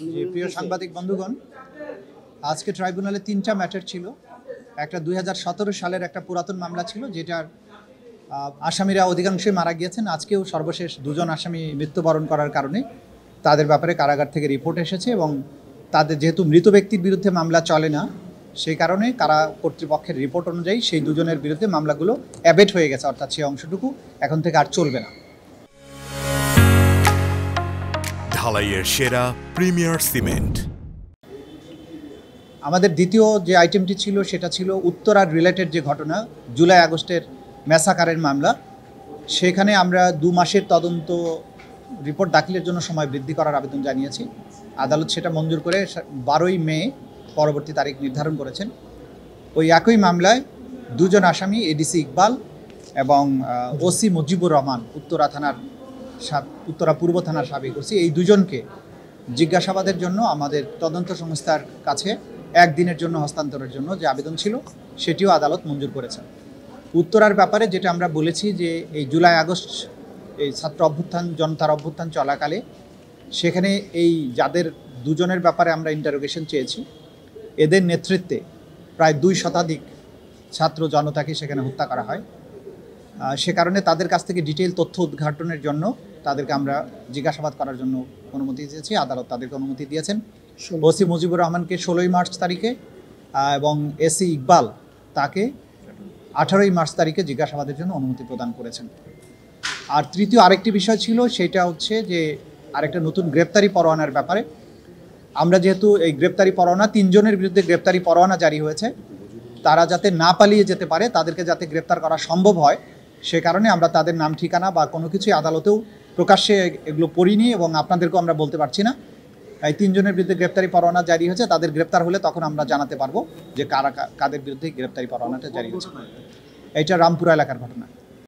যে প্রিয় সাংবাদিক বন্ধুগণ, আজকে ট্রাইব্যুনালে ৩টা ম্যাটার ছিল। একটা ২০১৭ সালের একটা পুরাতন মামলা ছিল, যেটার আসামিরা অধিকাংশই মারা গিয়েছেন। আজকেও সর্বশেষ ২জন আসামি মৃত্যুবরণ করার কারণে তাদের ব্যাপারে কারাগার থেকে রিপোর্ট এসেছে এবং তাদের যেহেতু মৃত ব্যক্তির বিরুদ্ধে মামলা চলে না, সেই কারণে কারা কর্তৃপক্ষের রিপোর্ট অনুযায়ী সেই দুজনের বিরুদ্ধে মামলাগুলো অ্যাবেট হয়ে গেছে, অর্থাৎ সেই অংশটুকু এখন থেকে আর চলবে না। ঢালাইয়ের সেরা প্রিমিয়ার সিমেন্ট। আমাদের দ্বিতীয় যে আইটেমটি ছিল সেটা ছিল উত্তরার রিলেটেড যে ঘটনা, জুলাই আগস্টের ম্যাসাকারের মামলা। সেখানে আমরা ২ মাসের তদন্ত রিপোর্ট দাখিলের জন্য সময় বৃদ্ধি করার আবেদন জানিয়েছি। আদালত সেটা মঞ্জুর করে ১২ই মে পরবর্তী তারিখ নির্ধারণ করেছেন। ওই একই মামলায় ২জন আসামি এডিসি ইকবাল এবং ওসি মুজিবুর রহমান, উত্তরা পূর্ব থানার সাবেক ওসি, এই দুজনকে জিজ্ঞাসাবাদের জন্য আমাদের তদন্ত সংস্থার কাছে একদিনের জন্য হস্তান্তরের জন্য যে আবেদন ছিল সেটিও আদালত মঞ্জুর করেছেন। উত্তরার ব্যাপারে যেটা আমরা বলেছি যে এই জুলাই আগস্ট এই ছাত্র অভ্যুত্থান, জনতার অভ্যুত্থান চলাকালে সেখানে এই যাদের দুজনের ব্যাপারে আমরা ইন্টারোগেশন চেয়েছি, এদের নেতৃত্বে প্রায় ২ শতাধিক ছাত্র জনতাকে সেখানে হত্যা করা হয়। সে কারণে তাদের কাছ থেকে ডিটেইল তথ্য উদ্ঘাটনের জন্য তাদেরকে আমরা জিজ্ঞাসাবাদ করার জন্য অনুমতি দিয়েছি। আদালত তাদেরকে অনুমতি দিয়েছেন। ওসি মুজিবুর রহমানকে ১৬ই মার্চ তারিখে এবং এসি ইকবাল তাকে ১৮ই মার্চ তারিখে জিজ্ঞাসাবাদের জন্য অনুমতি প্রদান করেছেন। আর তৃতীয় আরেকটি বিষয় ছিল, সেটা হচ্ছে যে আরেকটা নতুন গ্রেপ্তারি পরোয়ানার ব্যাপারে। আমরা যেহেতু এই গ্রেপ্তারি পরোয়ানা ৩ জনের বিরুদ্ধে গ্রেপ্তারি পরোয়ানা জারি হয়েছে, তারা যাতে না পালিয়ে যেতে পারে, তাদেরকে যাতে গ্রেপ্তার করা সম্ভব হয়, সে কারণে আমরা তাদের নাম ঠিকানা বা কোনো কিছুই আদালতেও প্রকাশ্যে এগুলো পড়িনি এবং আপনাদেরকেও আমরা বলতে পারছি না। এই ৩ জনের বিরুদ্ধে গ্রেপ্তারি পরোয়ানা জারি হয়েছে। তাদের গ্রেপ্তার হলে তখন আমরা জানাতে পারবো যে কাদের বিরুদ্ধে গ্রেপ্তারি পরোয়ানাটা জারি হয়েছে। এটা রামপুরা এলাকার ঘটনা।